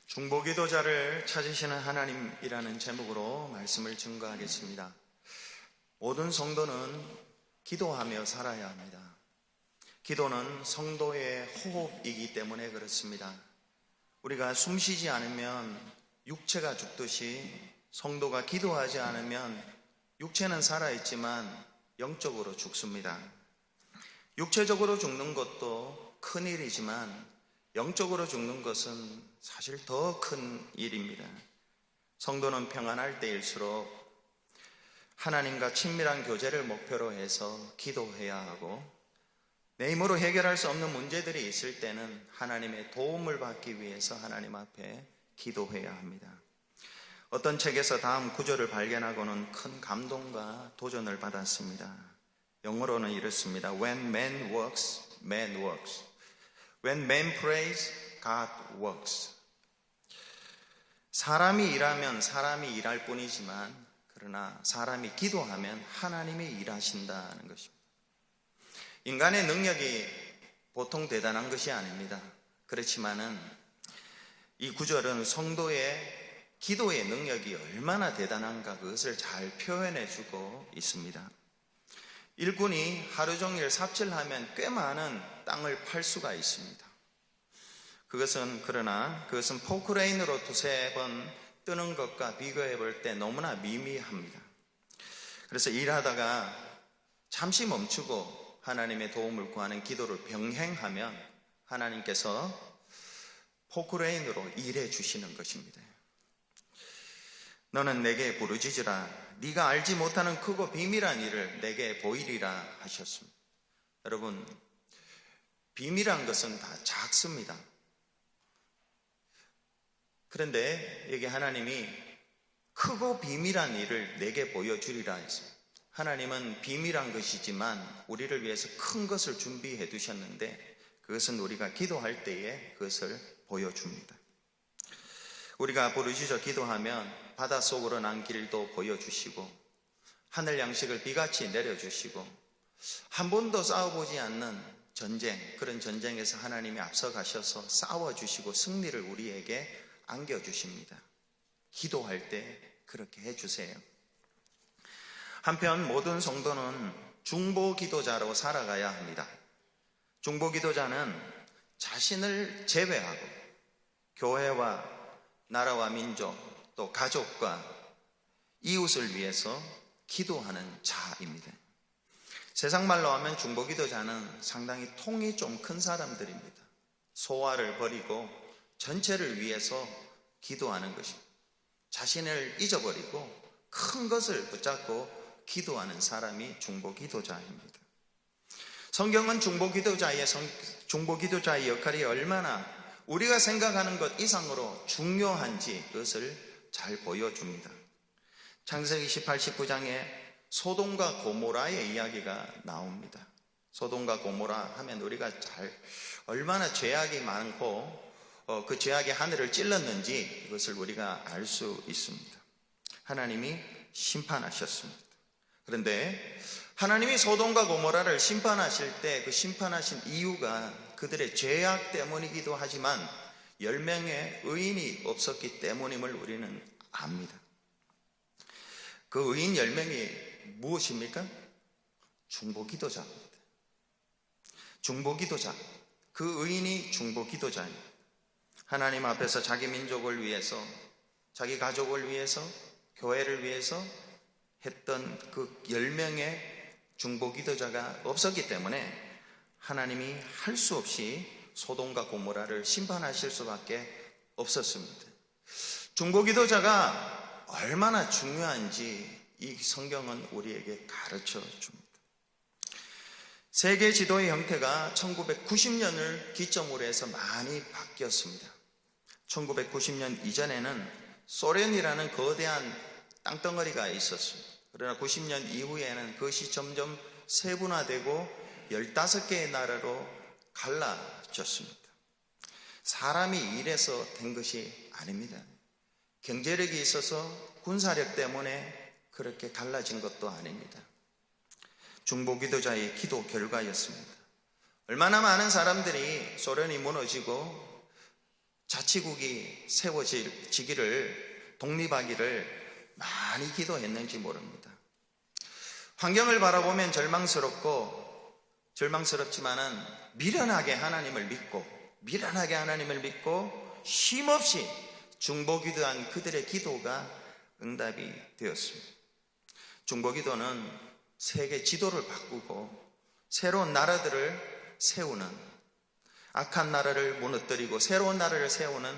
중보기도자를 찾으시는 하나님이라는 제목으로 말씀을 증거하겠습니다. 모든 성도는 기도하며 살아야 합니다. 기도는 성도의 호흡이기 때문에 그렇습니다. 우리가 숨쉬지 않으면 육체가 죽듯이 성도가 기도하지 않으면 육체는 살아있지만 영적으로 죽습니다. 육체적으로 죽는 것도 큰일이지만 영적으로 죽는 것은 사실 더 큰 일입니다. 성도는 평안할 때일수록 하나님과 친밀한 교제를 목표로 해서 기도해야 하고, 내 힘으로 해결할 수 없는 문제들이 있을 때는 하나님의 도움을 받기 위해서 하나님 앞에 기도해야 합니다. 어떤 책에서 다음 구절을 발견하고는 큰 감동과 도전을 받았습니다. 영어로는 이렇습니다. When man works, man works. When man prays, God works. 사람이 일하면 사람이 일할 뿐이지만, 그러나 사람이 기도하면 하나님이 일하신다는 것입니다. 인간의 능력이 보통 대단한 것이 아닙니다. 그렇지만은 이 구절은 성도의 기도의 능력이 얼마나 대단한가, 그것을 잘 표현해주고 있습니다. 일꾼이 하루 종일 삽질하면 꽤 많은 땅을 팔 수가 있습니다. 그것은 포크레인으로 두세 번 뜨는 것과 비교해 볼 때 너무나 미미합니다. 그래서 일하다가 잠시 멈추고 하나님의 도움을 구하는 기도를 병행하면 하나님께서 포크레인으로 일해 주시는 것입니다. 너는 내게 부르짖으라. 네가 알지 못하는 크고 비밀한 일을 내게 보이리라 하셨습니다. 여러분, 비밀한 것은 다 작습니다. 그런데 여기 하나님이 크고 비밀한 일을 내게 보여주리라 했어요. 하나님은 비밀한 것이지만 우리를 위해서 큰 것을 준비해 두셨는데, 그것은 우리가 기도할 때에 그것을 보여줍니다. 우리가 부르짖어 기도하면 바닷속으로 난 길도 보여주시고, 하늘 양식을 비같이 내려주시고, 한 번도 싸워보지 않는 전쟁, 그런 전쟁에서 하나님이 앞서가셔서 싸워주시고 승리를 우리에게 안겨주십니다. 기도할 때 그렇게 해주세요. 한편 모든 성도는 중보기도자로 살아가야 합니다. 중보기도자는 자신을 제외하고 교회와 나라와 민족, 또 가족과 이웃을 위해서 기도하는 자입니다. 세상 말로 하면 중보기도자는 상당히 통이 좀 큰 사람들입니다. 소화를 버리고 전체를 위해서 기도하는 것입니다. 자신을 잊어버리고 큰 것을 붙잡고 기도하는 사람이 중보기도자입니다. 성경은 중보기도자의 역할이 얼마나 우리가 생각하는 것 이상으로 중요한지 그것을 잘 보여줍니다. 창세기 18, 19장에 소돔과 고모라의 이야기가 나옵니다. 소돔과 고모라 하면 우리가 얼마나 죄악이 많고 그 죄악의 하늘을 찔렀는지 그것을 우리가 알 수 있습니다. 하나님이 심판하셨습니다. 그런데 하나님이 소돔과 고모라를 심판하실 때 그 심판하신 이유가 그들의 죄악 때문이기도 하지만 10명의 의인이 없었기 때문임을 우리는 압니다. 그 의인 10명이 무엇입니까? 중보기도자입니다. 중보기도자, 그 의인이 중보기도자입니다. 하나님 앞에서 자기 민족을 위해서, 자기 가족을 위해서, 교회를 위해서 했던 그 10명의 중보기도자가 없었기 때문에 하나님이 할 수 없이 소돔과 고모라를 심판하실 수밖에 없었습니다. 중보기도자가 얼마나 중요한지 이 성경은 우리에게 가르쳐 줍니다. 세계 지도의 형태가 1990년을 기점으로 해서 많이 바뀌었습니다. 1990년 이전에는 소련이라는 거대한 땅덩어리가 있었습니다. 그러나 90년 이후에는 그것이 점점 세분화되고 15개의 나라로 갈라졌습니다. 사람이 이래서 된 것이 아닙니다. 경제력이 있어서 군사력 때문에 그렇게 갈라진 것도 아닙니다. 중보기도자의 기도 결과였습니다. 얼마나 많은 사람들이 소련이 무너지고 자치국이 세워지기를, 독립하기를 많이 기도했는지 모릅니다. 환경을 바라보면 절망스럽지만은 미련하게 하나님을 믿고 쉼없이 중보기도한 그들의 기도가 응답이 되었습니다. 중보기도는 세계 지도를 바꾸고 새로운 나라들을 세우는, 악한 나라를 무너뜨리고 새로운 나라를 세우는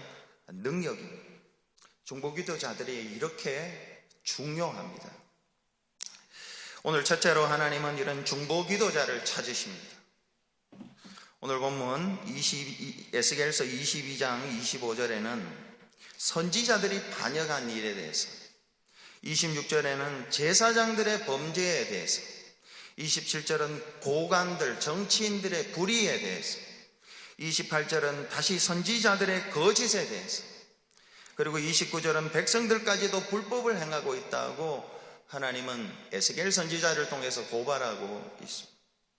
능력입니다. 중보기도자들이 이렇게 중요합니다. 오늘 첫째로 하나님은 이런 중보기도자를 찾으십니다. 오늘 본문 에스겔서 22장 25절에는 선지자들이 반역한 일에 대해서, 26절에는 제사장들의 범죄에 대해서, 27절은 고관들, 정치인들의 불의에 대해서, 28절은 다시 선지자들의 거짓에 대해서, 그리고 29절은 백성들까지도 불법을 행하고 있다고 하나님은 에스겔 선지자를 통해서 고발하고 있습니다.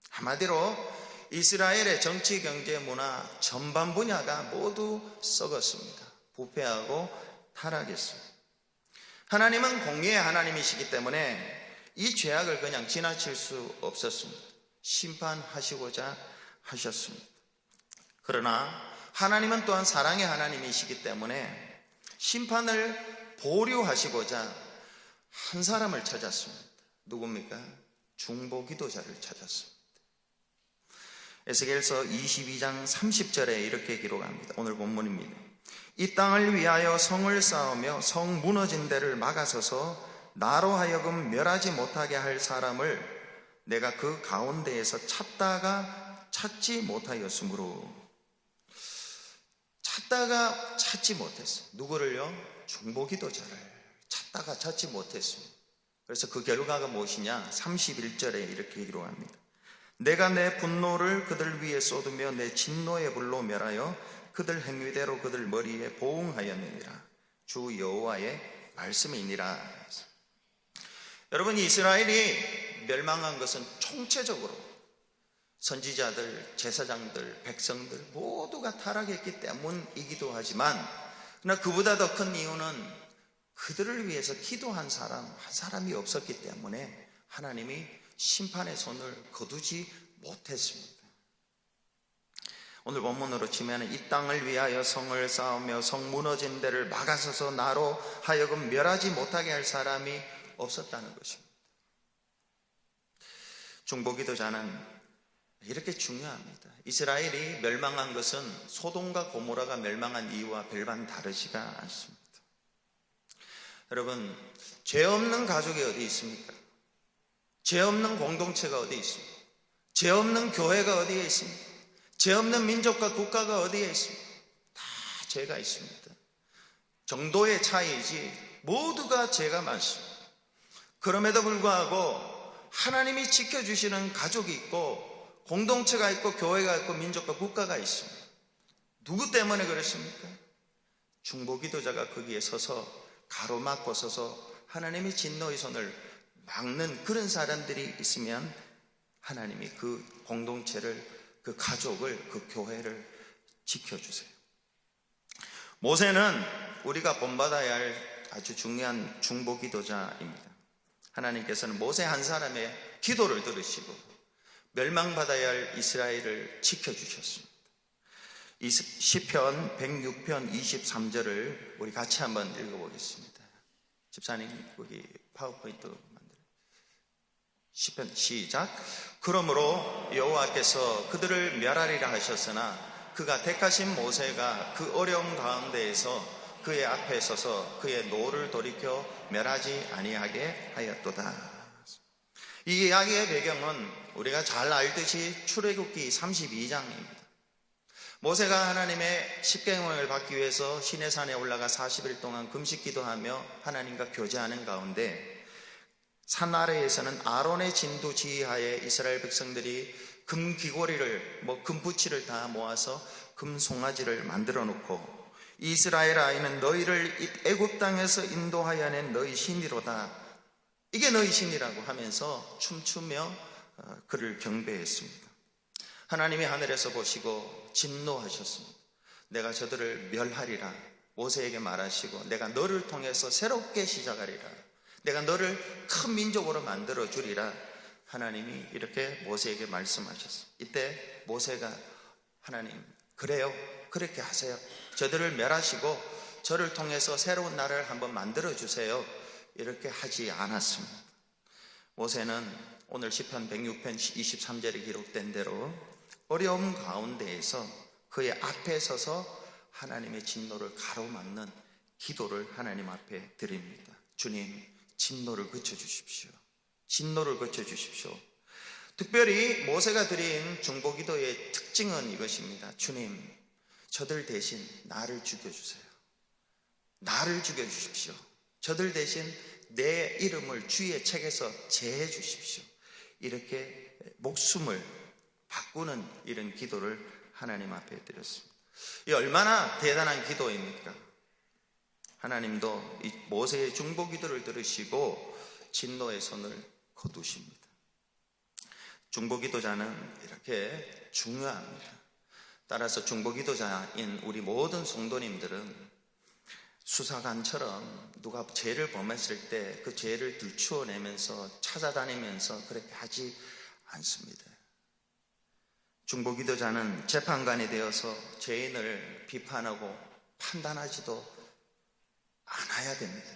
한마디로 이스라엘의 정치, 경제, 문화 전반 분야가 모두 썩었습니다. 부패하고 타락했습니다. 하나님은 공의의 하나님이시기 때문에 이 죄악을 그냥 지나칠 수 없었습니다. 심판하시고자 하셨습니다. 그러나 하나님은 또한 사랑의 하나님이시기 때문에 심판을 보류하시고자 한 사람을 찾았습니다. 누굽니까? 중보기도자를 찾았습니다. 에스겔서 22장 30절에 이렇게 기록합니다. 오늘 본문입니다. 이 땅을 위하여 성을 쌓으며 성 무너진 데를 막아서서 나로 하여금 멸하지 못하게 할 사람을 내가 그 가운데에서 찾다가 찾지 못하였으므로. 찾다가 찾지 못했어요. 누구를요? 중보기도자를 찾다가 찾지 못했습니다. 그래서 그 결과가 무엇이냐? 31절에 이렇게 기록합니다. 내가 내 분노를 그들 위에 쏟으며 내 진노의 불로 멸하여 그들 행위대로 그들 머리에 보응하였느니라. 주 여호와의 말씀이니라. 여러분, 이스라엘이 멸망한 것은 총체적으로 선지자들, 제사장들, 백성들 모두가 타락했기 때문이기도 하지만, 그러나 그보다 더 큰 이유는 그들을 위해서 기도한 사람 한 사람이 없었기 때문에 하나님이 심판의 손을 거두지 못했습니다. 오늘 본문으로 치면 이 땅을 위하여 성을 쌓으며 성 무너진 데를 막아서서 나로 하여금 멸하지 못하게 할 사람이 없었다는 것입니다. 중보기도자는 이렇게 중요합니다. 이스라엘이 멸망한 것은 소돔과 고모라가 멸망한 이유와 별반 다르지가 않습니다. 여러분, 죄 없는 가족이 어디 있습니까? 죄 없는 공동체가 어디 있습니까? 죄 없는 교회가 어디에 있습니까? 죄 없는 민족과 국가가 어디에 있습니까? 다 죄가 있습니다. 정도의 차이지 모두가 죄가 많습니다. 그럼에도 불구하고 하나님이 지켜주시는 가족이 있고 공동체가 있고 교회가 있고 민족과 국가가 있습니다. 누구 때문에 그렇습니까? 중보기도자가 거기에 서서 가로막고 서서 하나님의 진노의 손을 막는 그런 사람들이 있으면 하나님이 그 공동체를, 그 가족을, 그 교회를 지켜주세요. 모세는 우리가 본받아야 할 아주 중요한 중보기도자입니다. 하나님께서는 모세 한 사람의 기도를 들으시고 멸망받아야 할 이스라엘을 지켜주셨습니다. 시편 106편 23절을 우리 같이 한번 읽어보겠습니다. 집사님 거기 파워포인트 만들어요. 시편 시작. 그러므로 여호와께서 그들을 멸하리라 하셨으나 그가 택하신 모세가 그 어려움 가운데에서 그의 앞에 서서 그의 노를 돌이켜 멸하지 아니하게 하였도다. 이 이야기의 배경은 우리가 잘 알듯이 출애굽기 32장입니다. 모세가 하나님의 십계명을 받기 위해서 시내산에 올라가 40일 동안 금식 기도하며 하나님과 교제하는 가운데 산 아래에서는 아론의 진두 지휘하에 이스라엘 백성들이 금 귀고리를, 금붙이를 다 모아서 금 송아지를 만들어 놓고 이스라엘 아이는 너희를 애굽 땅에서 인도하여 낸 너희 신이로다. 이게 너희 신이라고 하면서 춤추며 그를 경배했습니다. 하나님이 하늘에서 보시고 진노하셨습니다. 내가 저들을 멸하리라. 모세에게 말하시고 내가 너를 통해서 새롭게 시작하리라. 내가 너를 큰 민족으로 만들어 주리라. 하나님이 이렇게 모세에게 말씀하셨어요. 이때 모세가 하나님, 그래요, 그렇게 하세요. 저들을 멸하시고 저를 통해서 새로운 나라를 한번 만들어 주세요. 이렇게 하지 않았습니다. 모세는 오늘 시편 106편 23절에 기록된 대로 어려움 가운데에서 그의 앞에 서서 하나님의 진노를 가로막는 기도를 하나님 앞에 드립니다. 주님, 진노를 그쳐주십시오. 진노를 그쳐주십시오. 특별히 모세가 드린 중보기도의 특징은 이것입니다. 주님, 저들 대신 나를 죽여주세요. 나를 죽여주십시오. 저들 대신 내 이름을 주의 책에서 제해 주십시오. 이렇게 목숨을 바꾸는 이런 기도를 하나님 앞에 드렸습니다. 이 얼마나 대단한 기도입니까? 하나님도 이 모세의 중보기도를 들으시고 진노의 손을 거두십니다. 중보기도자는 이렇게 중요합니다. 따라서 중보기도자인 우리 모든 성도님들은 수사관처럼 누가 죄를 범했을 때 그 죄를 들추어내면서 찾아다니면서 그렇게 하지 않습니다. 중보기도자는 재판관이 되어서 죄인을 비판하고 판단하지도 않아야 됩니다.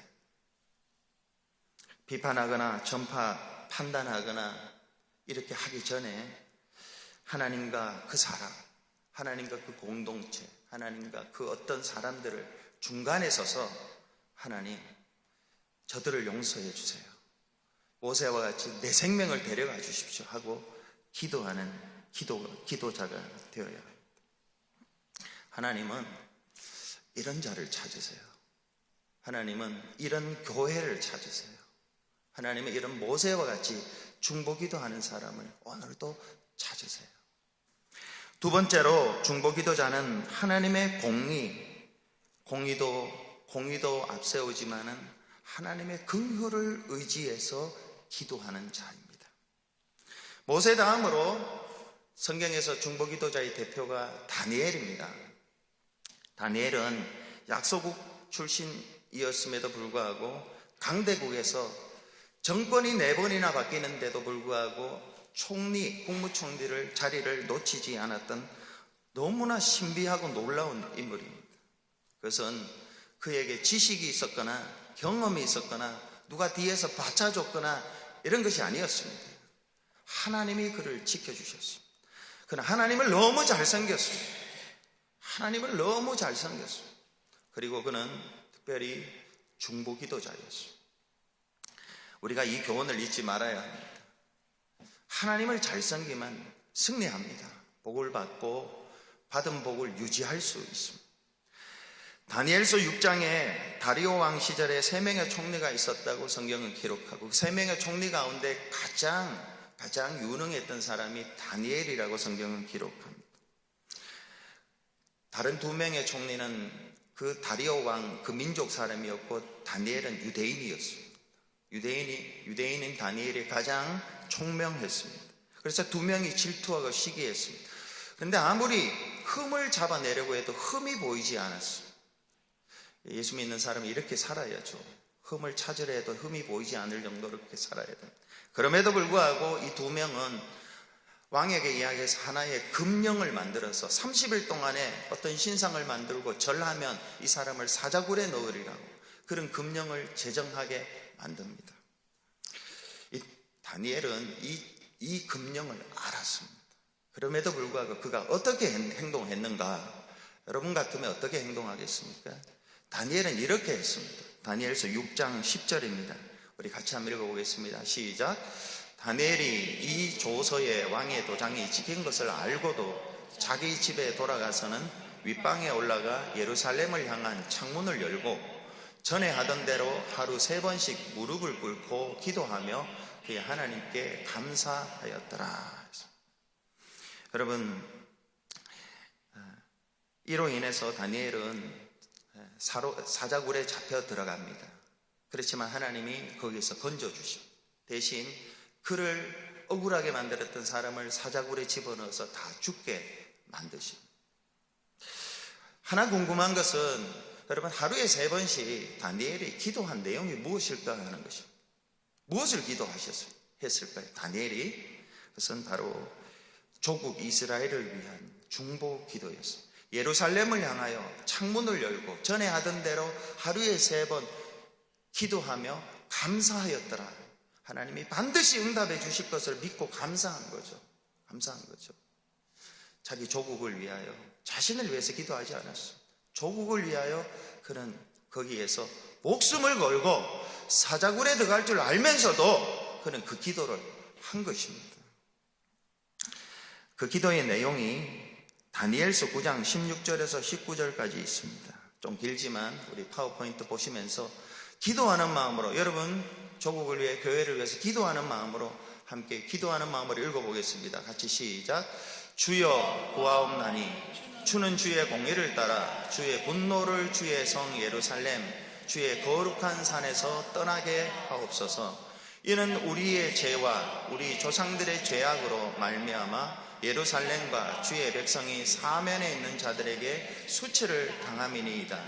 비판하거나 전파, 판단하거나 이렇게 하기 전에 하나님과 그 사람, 하나님과 그 공동체, 하나님과 그 어떤 사람들을 중간에 서서 하나님, 저들을 용서해 주세요. 모세와 같이 내 생명을 데려가 주십시오 하고 기도하는 기도자가 되어야 합니다. 하나님은 이런 자를 찾으세요. 하나님은 이런 교회를 찾으세요. 하나님은 이런 모세와 같이 중보기도하는 사람을 오늘도 찾으세요. 두 번째로 중보기도자는 하나님의 공의도 앞세우지만은 하나님의 긍휼을 의지해서 기도하는 자입니다. 모세 다음으로 성경에서 중보기도자의 대표가 다니엘입니다. 다니엘은 약소국 출신이었음에도 불구하고 강대국에서 정권이 4번이나 바뀌는데도 불구하고 국무총리를 자리를 놓치지 않았던 너무나 신비하고 놀라운 인물입니다. 그것은 그에게 지식이 있었거나 경험이 있었거나 누가 뒤에서 받쳐줬거나 이런 것이 아니었습니다. 하나님이 그를 지켜주셨습니다. 그는 하나님을 너무 잘생겼습니다. 하나님을 너무 잘생겼습니다. 그리고 그는 특별히 중보기도자였습니다. 우리가 이 교훈을 잊지 말아야 합니다. 하나님을 잘생기면 승리합니다. 복을 받고 받은 복을 유지할 수 있습니다. 다니엘서 6장에 다리오 왕 시절에 3명의 총리가 있었다고 성경은 기록하고 그 3명의 총리 가운데 가장 유능했던 사람이 다니엘이라고 성경은 기록합니다. 다른 2명의 총리는 그 다리오 왕 그 민족 사람이었고 다니엘은 유대인이었습니다. 유대인인 다니엘이 가장 총명했습니다. 그래서 2명이 질투하고 시기했습니다. 그런데 아무리 흠을 잡아내려고 해도 흠이 보이지 않았습니다. 예수 믿는 사람이 이렇게 살아야죠. 흠을 찾으려 해도 흠이 보이지 않을 정도로 그렇게 살아야 됩니다. 그럼에도 불구하고 이 2명은 왕에게 이야기해서 하나의 금령을 만들어서 30일 동안에 어떤 신상을 만들고 절하면 이 사람을 사자굴에 넣으리라고 그런 금령을 제정하게 만듭니다. 이 다니엘은 이 금령을 알았습니다. 그럼에도 불구하고 그가 어떻게 행동했는가? 여러분 같으면 어떻게 행동하겠습니까? 다니엘은 이렇게 했습니다. 다니엘서 6장 10절입니다. 우리 같이 한번 읽어보겠습니다. 시작. 다니엘이 이 조서에 왕의 도장이 찍힌 것을 알고도 자기 집에 돌아가서는 윗방에 올라가 예루살렘을 향한 창문을 열고 전에 하던 대로 하루 3번씩 무릎을 꿇고 기도하며 그의 하나님께 감사하였더라. 여러분, 이로 인해서 다니엘은 사자굴에 잡혀 들어갑니다. 그렇지만 하나님이 거기서 건져주시고 대신 그를 억울하게 만들었던 사람을 사자굴에 집어넣어서 다 죽게 만드십니다. 하나 궁금한 것은 여러분, 하루에 3번씩 다니엘이 기도한 내용이 무엇일까 하는 것입니다. 무엇을 기도했을까요? 다니엘이 그것은 바로 조국 이스라엘을 위한 중보 기도였습니다. 예루살렘을 향하여 창문을 열고 전에 하던 대로 하루에 3번 기도하며 감사하였더라. 하나님이 반드시 응답해 주실 것을 믿고 감사한 거죠. 자기 조국을 위하여, 자신을 위해서 기도하지 않았어요. 조국을 위하여 그는 거기에서 목숨을 걸고 사자굴에 들어갈 줄 알면서도 그는 그 기도를 한 것입니다. 그 기도의 내용이 다니엘서 9장 16절에서 19절까지 있습니다. 좀 길지만 우리 파워포인트 보시면서 기도하는 마음으로, 여러분 조국을 위해, 교회를 위해서 기도하는 마음으로, 함께 기도하는 마음으로 읽어보겠습니다. 같이 시작. 주여 구하옵나니 주는 주의 공의를 따라 주의 분노를 주의 성 예루살렘 주의 거룩한 산에서 떠나게 하옵소서. 이는 우리의 죄와 우리 조상들의 죄악으로 말미암아 예루살렘과 주의 백성이 사면에 있는 자들에게 수치를 당함이니이다.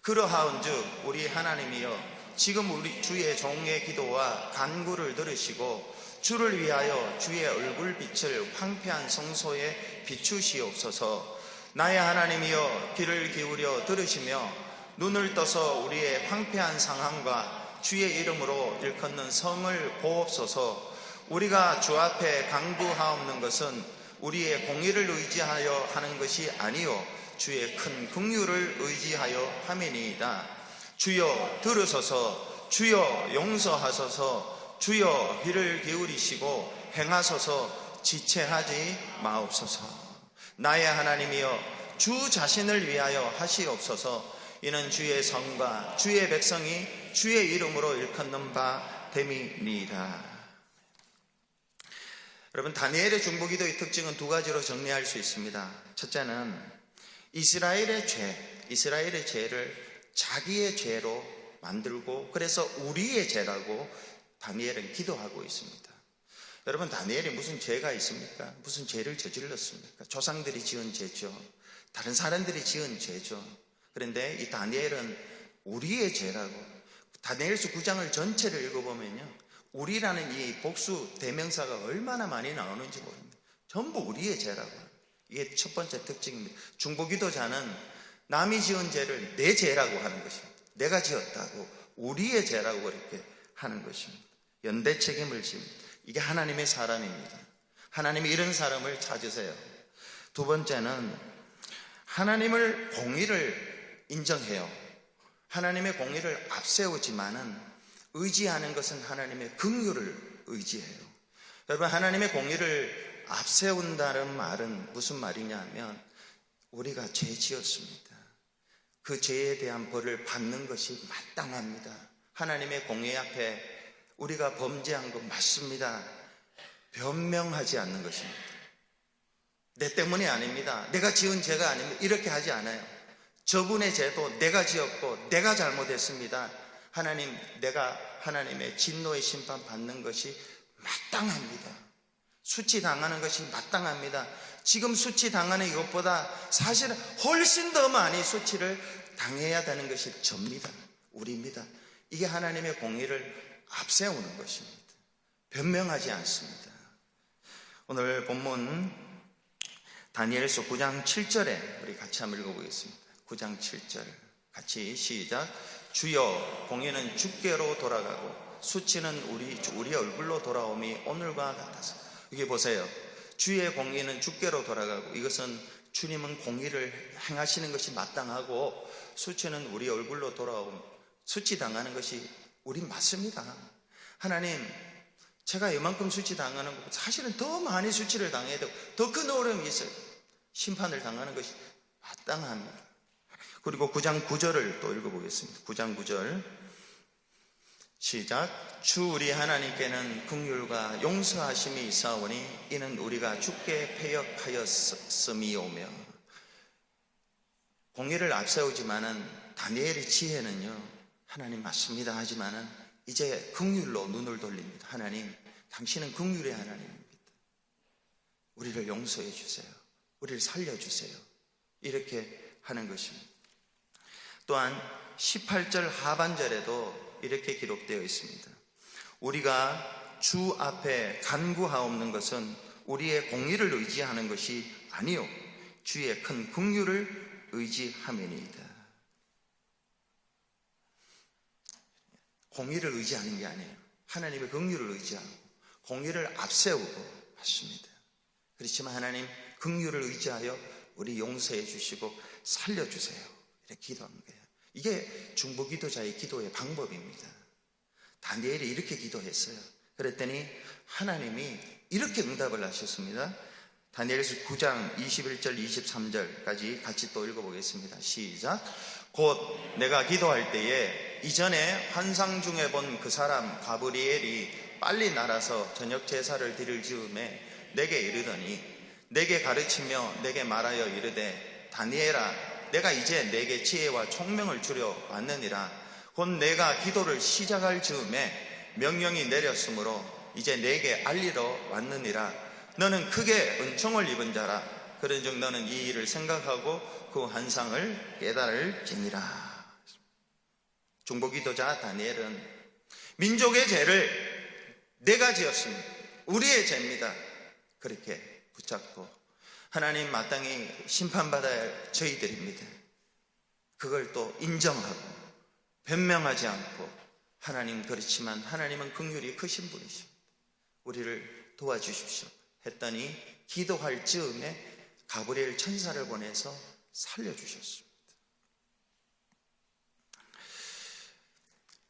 그러하온즉 우리 하나님이여, 지금 우리 주의 종의 기도와 간구를 들으시고 주를 위하여 주의 얼굴빛을 황폐한 성소에 비추시옵소서. 나의 하나님이여, 귀를 기울여 들으시며 눈을 떠서 우리의 황폐한 상황과 주의 이름으로 일컫는 성을 보옵소서. 우리가 주 앞에 간구하옵는 것은 우리의 공의를 의지하여 하는 것이 아니요 주의 큰 긍휼을 의지하여 함이니이다. 주여 들으소서. 주여 용서하소서. 주여 귀를 기울이시고 행하소서. 지체하지 마옵소서. 나의 하나님이여, 주 자신을 위하여 하시옵소서. 이는 주의 성과 주의 백성이 주의 이름으로 일컫는 바 됨이니이다. 여러분, 다니엘의 중보기도의 특징은 2가지로 정리할 수 있습니다. 첫째는 이스라엘의 죄를 자기의 죄로 만들고, 그래서 우리의 죄라고 다니엘은 기도하고 있습니다. 여러분, 다니엘이 무슨 죄가 있습니까? 무슨 죄를 저질렀습니까? 조상들이 지은 죄죠. 다른 사람들이 지은 죄죠. 그런데 이 다니엘은 우리의 죄라고, 다니엘서 9장을 전체를 읽어보면요, 우리라는 이 복수 대명사가 얼마나 많이 나오는지 모릅니다. 전부 우리의 죄라고. 이게 첫 번째 특징입니다. 중보기도자는 남이 지은 죄를 내 죄라고 하는 것입니다. 내가 지었다고, 우리의 죄라고 그렇게 하는 것입니다. 연대 책임을 집니다. 이게 하나님의 사람입니다. 하나님이 이런 사람을 찾으세요. 2번째는 하나님을 공의를 인정해요. 하나님의 공의를 앞세우지만은 의지하는 것은 하나님의 긍휼을 의지해요. 여러분, 하나님의 공의를 앞세운다는 말은 무슨 말이냐면, 우리가 죄 지었습니다. 그 죄에 대한 벌을 받는 것이 마땅합니다. 하나님의 공의 앞에 우리가 범죄한 것 맞습니다. 변명하지 않는 것입니다. 내 때문이 아닙니다. 내가 지은 죄가 아닙니다. 이렇게 하지 않아요. 저분의 죄도 내가 지었고 내가 잘못했습니다. 하나님, 내가 하나님의 진노의 심판 받는 것이 마땅합니다. 수치당하는 것이 마땅합니다. 지금 수치당하는 이것보다 사실은 훨씬 더 많이 수치를 당해야 되는 것이 접니다. 우리입니다. 이게 하나님의 공의를 앞세우는 것입니다. 변명하지 않습니다. 오늘 본문 다니엘서 9장 7절에 우리 같이 한번 읽어보겠습니다. 9장 7절 같이 시작. 주여, 공의는 주께로 돌아가고 수치는 우리 얼굴로 돌아옴이 오늘과 같아서. 여기 보세요. 주의 공의는 주께로 돌아가고, 이것은 주님은 공의를 행하시는 것이 마땅하고, 수치는 우리 얼굴로 돌아옴, 수치당하는 것이 우린 맞습니다. 하나님, 제가 이만큼 수치당하는 것, 사실은 더 많이 수치를 당해야 되고 더 큰 어려움이 있어요. 심판을 당하는 것이 마땅합니다. 그리고 9장 9절을 또 읽어보겠습니다. 9장 9절 시작. 주 우리 하나님께는 긍휼과 용서하심이 있사오니 이는 우리가 주께 패역하였음이오며. 공의를 앞세우지만은 다니엘의 지혜는요, 하나님 맞습니다 하지만은 이제 긍휼로 눈을 돌립니다. 하나님, 당신은 긍휼의 하나님입니다. 우리를 용서해 주세요. 우리를 살려주세요. 이렇게 하는 것입니다. 또한 18절 하반절에도 이렇게 기록되어 있습니다. 우리가 주 앞에 간구하옵는 것은 우리의 공의를 의지하는 것이 아니요 주의 큰 긍휼을 의지함이니이다. 공의를 의지하는 게 아니에요. 하나님의 긍휼을 의지하고 공의를 앞세우고 하십니다. 그렇지만 하나님 긍휼을 의지하여 우리 용서해 주시고 살려주세요. 이렇게 기도하는 거예요. 이게 중보기도자의 기도의 방법입니다. 다니엘이 이렇게 기도했어요. 그랬더니 하나님이 이렇게 응답을 하셨습니다. 다니엘서 9장 21절 23절까지 같이 또 읽어보겠습니다. 시작. 곧 내가 기도할 때에 이전에 환상 중에 본 그 사람 가브리엘이 빨리 날아서 저녁 제사를 드릴 즈음에 내게 이르더니 내게 가르치며 내게 말하여 이르되 다니엘아 내가 이제 내게 지혜와 총명을 주려 왔느니라. 곧 내가 기도를 시작할 즈음에 명령이 내렸으므로 이제 내게 알리러 왔느니라. 너는 크게 은총을 입은 자라. 그런즉 너는 이 일을 생각하고 그 환상을 깨달을지니라. 중보기도자 다니엘은 민족의 죄를 내가 지었습니다. 우리의 죄입니다. 그렇게 붙잡고 하나님 마땅히 심판받아야 할 저희들입니다. 그걸 또 인정하고 변명하지 않고 하나님 그렇지만 하나님은 긍휼이 크신 분이십니다. 우리를 도와주십시오 했더니 기도할 즈음에 가브리엘 천사를 보내서 살려주셨습니다.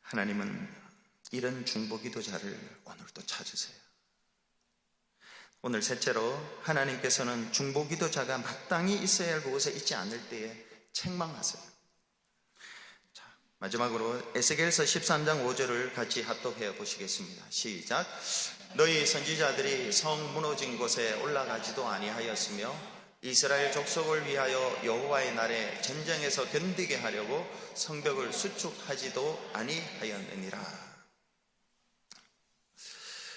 하나님은 이런 중보기도자를 오늘도 찾으세요. 오늘 셋째로 하나님께서는 중보기도자가 마땅히 있어야 할 곳에 있지 않을 때에 책망하세요. 자, 마지막으로 에스겔서 13장 5절을 같이 합독해 보시겠습니다. 시작. 너희 선지자들이 성 무너진 곳에 올라가지도 아니하였으며 이스라엘 족속을 위하여 여호와의 날에 전쟁에서 견디게 하려고 성벽을 수축하지도 아니하였느니라.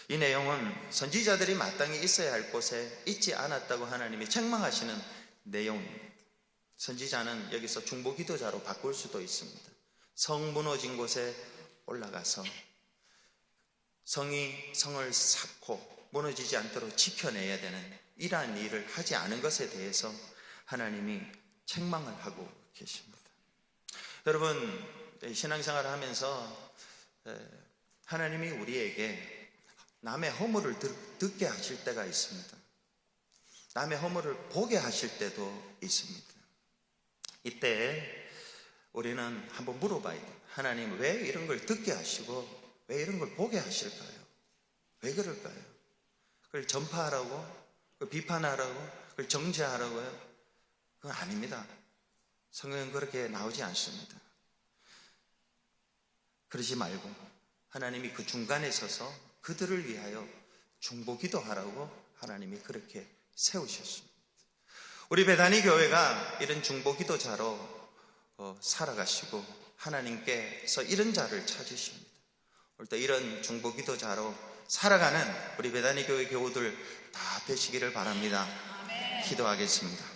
이 내용은 선지자들이 마땅히 있어야 할 곳에 있지 않았다고 하나님이 책망하시는 내용입니다. 선지자는 여기서 중보기도자로 바꿀 수도 있습니다. 성 무너진 곳에 올라가서 성을 쌓고 무너지지 않도록 지켜내야 되는 이러한 일을 하지 않은 것에 대해서 하나님이 책망을 하고 계십니다. 여러분, 신앙생활을 하면서 하나님이 우리에게 남의 허물을 듣게 하실 때가 있습니다. 남의 허물을 보게 하실 때도 있습니다. 이때 우리는 한번 물어봐야 돼요. 하나님 왜 이런 걸 듣게 하시고 왜 이런 걸 보게 하실까요? 왜 그럴까요? 그걸 전파하라고? 그걸 비판하라고? 그걸 정죄하라고요? 그건 아닙니다. 성경은 그렇게 나오지 않습니다. 그러지 말고 하나님이 그 중간에 서서 그들을 위하여 중보기도하라고 하나님이 그렇게 세우셨습니다. 우리 베다니 교회가 이런 중보기도자로 살아가시고 하나님께서 이런 자를 찾으십니다. 오늘 또 이런 중보기도자로 살아가는 우리 베다니 교회 교우들 다 되시기를 바랍니다. 기도하겠습니다.